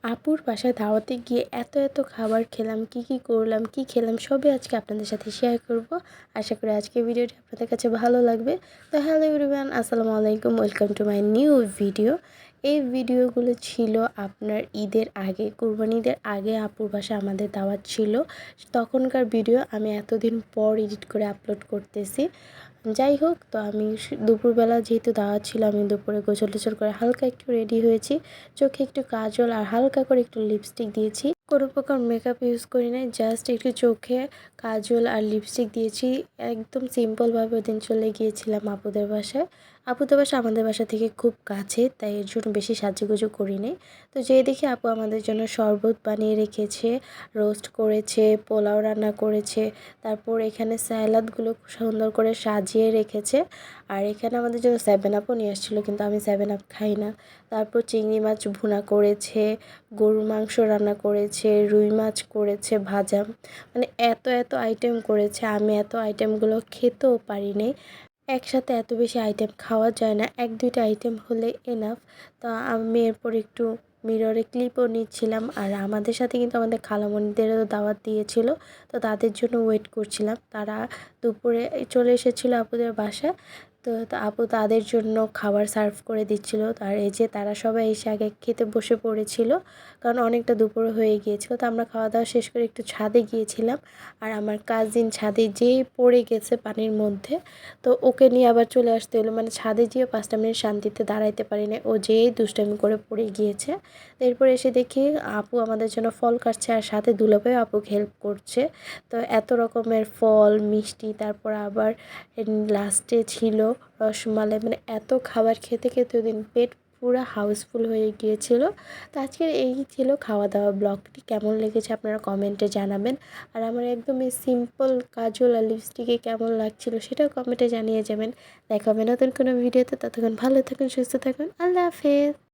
আপুর বাসায় দাওয়াতে গিয়ে এত খাবার খেলাম, কি করলাম, কি খেলাম সবই আজকে আপনাদের সাথে শেয়ার করব। আশা করি আজকের ভিডিওটি আপনাদের কাছে ভালো লাগবে। তো হ্যালো এভরিওয়ান, আসসালামু আলাইকুম, welcome to my new video. এই ভিডিওগুলো ছিল আপনার ঈদের আগে, কুরবানি ঈদের আগে আপুর বাসায় আমাদের দাওয়াত ছিল। তখনকার ভিডিও আমি এতদিন পর এডিট করে আপলোড করতেছি। যাই হোক, তো আমি দুপুরবেলা যেহেতু দাওয়াত ছিল, আমি দুপুরে গোসল টোসল করে হালকা একটু রেডি হয়েছি। চোখে একটু কাজল আর হালকা করে একটু লিপস্টিক দিয়েছি। কোনো প্রকার মেকআপ ইউজ করি নাই, জাস্ট একটু চোখে কাজল আর লিপস্টিক দিয়েছি। একদম সিম্পলভাবে ওদিন চলে গিয়েছিলাম আপুদের বাসায়। আপুদের বাসা আমাদের বাসা থেকে খুব কাছে, তাই এর জন্য বেশি সাজুগুজু করি নাই। তো যেয়ে দেখি আপু আমাদের জন্য শরবত বানিয়ে রেখেছে, রোস্ট করেছে, পোলাও রান্না করেছে, তারপর এখানে স্যালাডগুলো সুন্দর করে সাজিয়ে রেখেছে। আর এখানে আমাদের জন্য 7 আপও নিয়ে আসছিলো, কিন্তু আমি 7 আপ খাই না। তারপর চিংড়ি মাছ ভুনা করেছে, গরুর মাংস রান্না করেছে, রুই মাছ করেছে ভাজা, মানে এত আইটেম করেছে। আমি এত আইটেমগুলো খেতেও পারি নাই। একসাথে এত বেশি আইটেম খাওয়া যায় না, 1-2টা আইটেম হলে এনাফ। তো আমি এরপর একটু মিররে ক্লিপও নিচ্ছিলাম। আর আমাদের সাথে কিন্তু আমাদের খালামণিদেরও দাওয়াত দিয়েছিল, তো তাদের জন্য ওয়েট করছিলাম। তারা দুপুরে চলে এসেছিলো আপুদের বাসায়। তো আপু তাদের জন্য খাবার সার্ভ করে দিচ্ছিল। আর এই যে তারা সবাই এসে আগে খেতে বসে পড়েছিল, কারণ অনেকটা দুপুর হয়ে গিয়েছিল। তো আমরা খাওয়া দাওয়া শেষ করে একটু ছাদে গিয়েছিলাম। আর আমার কাজিন ছাদে যেই পড়ে গেছে পানির মধ্যে, তো ওকে নিয়ে আবার চলে আসতে হলো। মানে ছাদে যেয়ে 5টা মিনিট শান্তিতে দাঁড়াইতে পারি না, ও যেই দুষ্টামি করে পড়ে গিয়েছে। এরপর এসে দেখি আপু আমাদের জন্য ফল কাটছে, আর সাথে দুলাভাই আপুকে হেল্প করছে। তো এত রকমের ফল মিষ্টি, তারপর আবার লাস্টে ছিল রসমালাই। মানে এত খাবার খেতে খেতে ওদিন পেট পুরো হাউসফুল হয়ে গিয়েছিল। তো আজকের এই ছিল খাওয়া দাওয়া ব্লগটি। কেমন লেগেছে আপনারা কমেন্টে জানাবেন। আর আমার একদমই সিম্পল কাজল আর লিপস্টিকে কেমন লাগছিল সেটাও কমেন্টে জানিয়ে যাবেন। দেখা হবে নতুন কোনো ভিডিওতে। ততক্ষণ ভালো থাকুন, সুস্থ থাকুন, আল্লাহ হাফেজ।